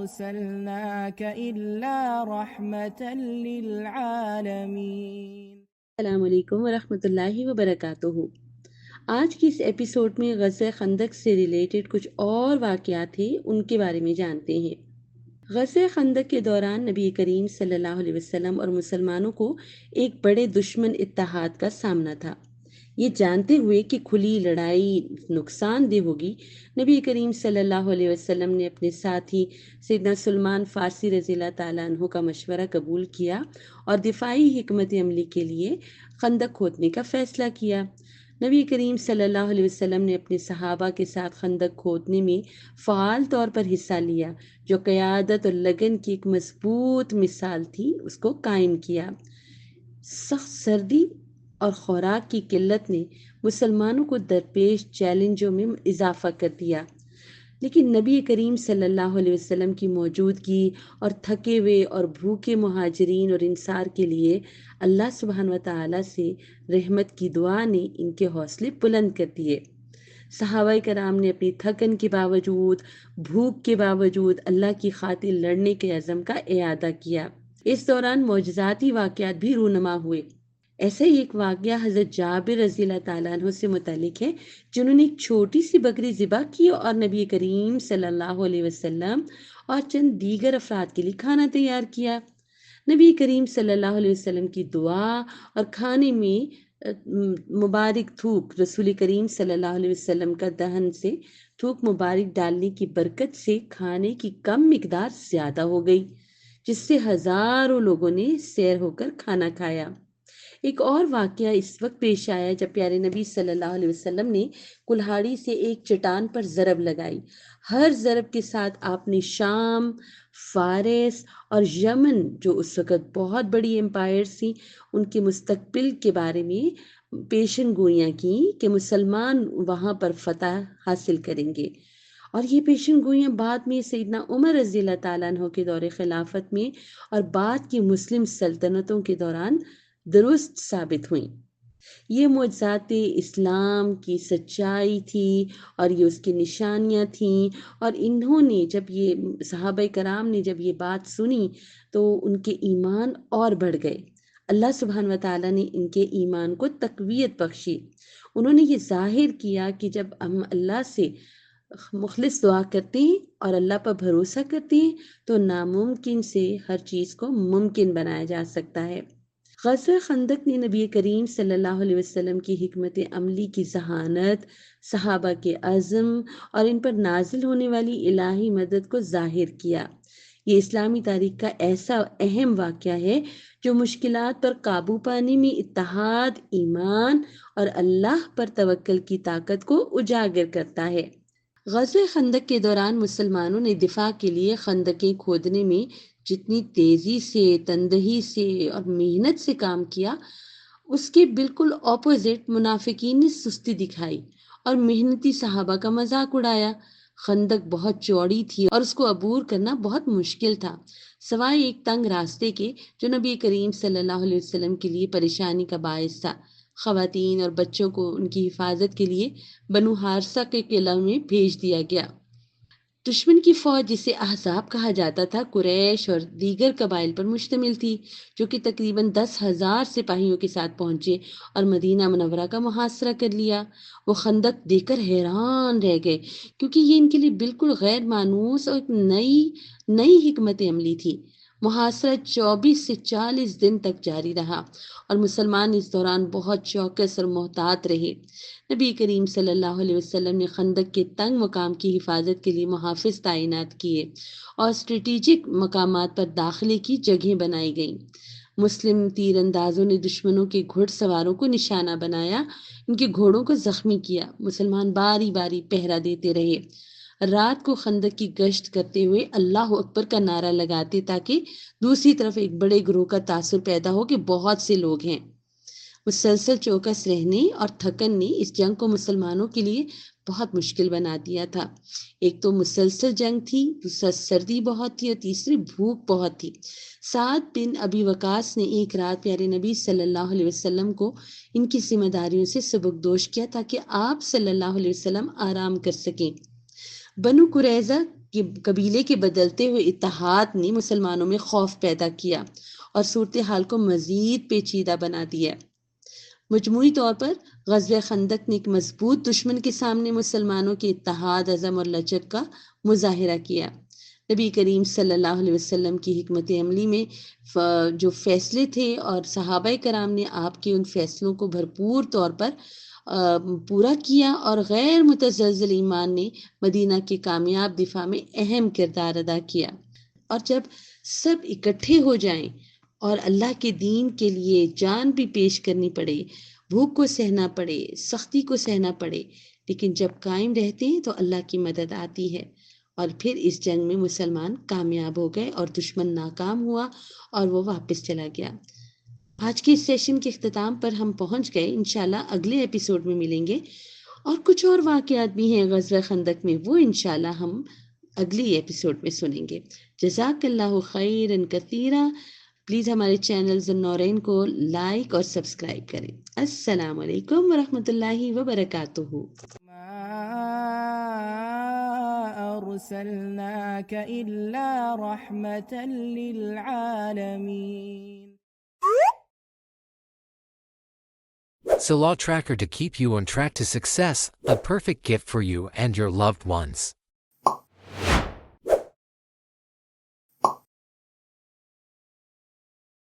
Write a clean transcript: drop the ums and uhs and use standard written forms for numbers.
أرسلناك إلا رحمة للعالمين۔ السلام علیکم ورحمۃ اللہ وبرکاتہ۔ آج کی اس ایپیسوڈ میں غزوہ خندق سے ریلیٹڈ کچھ اور واقعات ہیں، ان کے بارے میں جانتے ہیں۔ غزوہ خندق کے دوران نبی کریم صلی اللہ علیہ وسلم اور مسلمانوں کو ایک بڑے دشمن اتحاد کا سامنا تھا۔ یہ جانتے ہوئے کہ کھلی لڑائی نقصان دہ ہوگی، نبی کریم صلی اللہ علیہ وسلم نے اپنے ساتھی سیدنا سلمان فارسی رضی اللہ تعالیٰ عنہ کا مشورہ قبول کیا اور دفاعی حکمت عملی کے لیے خندق کھودنے کا فیصلہ کیا۔ نبی کریم صلی اللہ علیہ وسلم نے اپنے صحابہ کے ساتھ خندق کھودنے میں فعال طور پر حصہ لیا، جو قیادت اور لگن کی ایک مضبوط مثال تھی، اس کو قائم کیا۔ سخت سردی اور خوراک کی قلت نے مسلمانوں کو درپیش چیلنجوں میں اضافہ کر دیا، لیکن نبی کریم صلی اللہ علیہ وسلم کی موجودگی اور تھکے ہوئے اور بھوکے مہاجرین اور انصار کے لیے اللہ سبحانہ و تعالیٰ سے رحمت کی دعا نے ان کے حوصلے بلند کر دیے۔ صحابہ کرام نے اپنی تھکن کے باوجود، بھوک کے باوجود اللہ کی خاطر لڑنے کے عزم کا اعادہ کیا۔ اس دوران معجزاتی واقعات بھی رونما ہوئے۔ ایسا ہی ایک واقعہ حضرت جابر رضی اللہ تعالیٰ عنہ سے متعلق ہے، جنہوں نے ایک چھوٹی سی بکری ذبح کی اور نبی کریم صلی اللہ علیہ وسلم اور چند دیگر افراد کے لیے کھانا تیار کیا۔ نبی کریم صلی اللہ علیہ وسلم کی دعا اور کھانے میں مبارک تھوک، رسول کریم صلی اللہ علیہ وسلم کا دہن سے تھوک مبارک ڈالنے کی برکت سے کھانے کی کم مقدار زیادہ ہو گئی، جس سے ہزاروں لوگوں نے سیر ہو کر کھانا کھایا۔ ایک اور واقعہ اس وقت پیش آیا جب پیارے نبی صلی اللہ علیہ وسلم نے کلہاڑی سے ایک چٹان پر ضرب لگائی۔ ہر ضرب کے ساتھ آپ نے شام، فارس اور یمن، جو اس وقت بہت بڑی امپائرز تھیں، ان کے مستقبل کے بارے میں پیشن گوئیاں کی کہ مسلمان وہاں پر فتح حاصل کریں گے، اور یہ پیشن گوئیاں بعد میں سیدنا عمر رضی اللہ تعالیٰ عنہ کے دور خلافت میں اور بعد کی مسلم سلطنتوں کے دوران درست ثابت ہوئیں۔ یہ معجزات اسلام کی سچائی تھی اور یہ اس کی نشانیاں تھیں، اور انہوں نے جب یہ صحابہ کرام نے جب یہ بات سنی تو ان کے ایمان اور بڑھ گئے۔ اللہ سبحانہ و تعالیٰ نے ان کے ایمان کو تقویت بخشی۔ انہوں نے یہ ظاہر کیا کہ جب ہم اللہ سے مخلص دعا کرتے ہیں اور اللہ پر بھروسہ کرتے ہیں تو ناممکن سے ہر چیز کو ممکن بنایا جا سکتا ہے۔ غزوہ خندق نے نبی کریم صلی اللہ علیہ وسلم کی حکمت عملی کی ذہانت، صحابہ کے عزم اور ان پر نازل ہونے والی الہی مدد کو ظاہر کیا۔ یہ اسلامی تاریخ کا ایسا اہم واقعہ ہے جو مشکلات پر قابو پانے میں اتحاد، ایمان اور اللہ پر توکل کی طاقت کو اجاگر کرتا ہے۔ غزوہ خندق کے دوران مسلمانوں نے دفاع کے لیے خندقیں کھودنے میں جتنی تیزی سے، تندہی سے اور محنت سے کام کیا، اس کے بالکل اپوزٹ منافقین نے سستی دکھائی اور محنتی صحابہ کا مذاق اڑایا۔ خندق بہت چوڑی تھی اور اس کو عبور کرنا بہت مشکل تھا، سوائے ایک تنگ راستے کے جو نبی کریم صلی اللہ علیہ وسلم کے لیے پریشانی کا باعث تھا۔ خواتین اور بچوں کو ان کی حفاظت کے لیے بنو حارثہ کے قلعہ میں بھیج دیا گیا۔ دشمن کی فوج، جسے احزاب کہا جاتا تھا، قریش اور دیگر قبائل پر مشتمل تھی، جو کہ تقریباً 10,000 سپاہیوں کے ساتھ پہنچے اور مدینہ منورہ کا محاصرہ کر لیا۔ وہ خندق دیکھ کر حیران رہ گئے، کیونکہ یہ ان کے لیے بالکل غیر مانوس اور ایک نئی حکمت عملی تھی۔ محاصرہ 24 سے 40 دن تک جاری رہا اور مسلمان اس دوران بہت چوکس اور محتاط رہے۔ نبی کریم صلی اللہ علیہ وسلم نے خندق کے تنگ مقام کی حفاظت کے لیے محافظ تعینات کیے اور اسٹریٹجک مقامات پر داخلے کی جگہیں بنائی گئیں۔ مسلم تیر اندازوں نے دشمنوں کے گھڑ سواروں کو نشانہ بنایا، ان کے گھوڑوں کو زخمی کیا۔ مسلمان باری باری پہرا دیتے رہے، رات کو خندق کی گشت کرتے ہوئے اللہ اکبر کا نعرہ لگاتے تاکہ دوسری طرف ایک بڑے گروہ کا تاثر پیدا ہو کہ بہت سے لوگ ہیں۔ مسلسل چوکس رہنے اور تھکن نے اس جنگ کو مسلمانوں کے لیے بہت مشکل بنا دیا تھا۔ ایک تو مسلسل جنگ تھی، دوسرا سردی بہت تھی اور تیسری بھوک بہت تھی۔ سعد بن ابی وقاص نے ایک رات پیارے نبی صلی اللہ علیہ وسلم کو ان کی ذمہ داریوں سے سبکدوش کیا تاکہ آپ صلی اللہ علیہ وسلم آرام کر سکیں۔ بنو قریظہ کہ قبیلے کے بدلتے ہوئے اتحاد نے مسلمانوں میں خوف پیدا کیا اور صورتحال کو مزید پیچیدہ بنا دیا۔ مجموعی طور پر غزوہ خندق نے ایک مضبوط دشمن کے سامنے مسلمانوں کے اتحاد، عزم اور لچک کا مظاہرہ کیا۔ نبی کریم صلی اللہ علیہ وسلم کی حکمت عملی میں جو فیصلے تھے اور صحابہ کرام نے آپ کے ان فیصلوں کو بھرپور طور پر پورا کیا، اور غیر متزلزل ایمان نے مدینہ کے کامیاب دفاع میں اہم کردار ادا کیا۔ اور جب سب اکٹھے ہو جائیں اور اللہ کے دین کے لیے جان بھی پیش کرنی پڑے، بھوک کو سہنا پڑے، سختی کو سہنا پڑے، لیکن جب قائم رہتے ہیں تو اللہ کی مدد آتی ہے۔ اور پھر اس جنگ میں مسلمان کامیاب ہو گئے اور دشمن ناکام ہوا اور وہ واپس چلا گیا۔ آج کے اس سیشن کے اختتام پر ہم پہنچ گئے۔ انشاءاللہ اگلے ایپیسوڈ میں ملیں گے، اور کچھ اور واقعات بھی ہیں غزوہ خندق میں، وہ انشاءاللہ ہم اگلی ایپیسوڈ میں سنیں گے۔ جزاک اللہ خیرا کثیرا۔ پلیز ہمارے چینل ذوالنورین کو لائک اور سبسکرائب کریں۔ السلام علیکم ورحمۃ اللہ وبرکاتہ۔ أرسلناك إلا رحمة للعالمين. Salah Tracker to keep you on track to success, a perfect gift for you and your loved ones.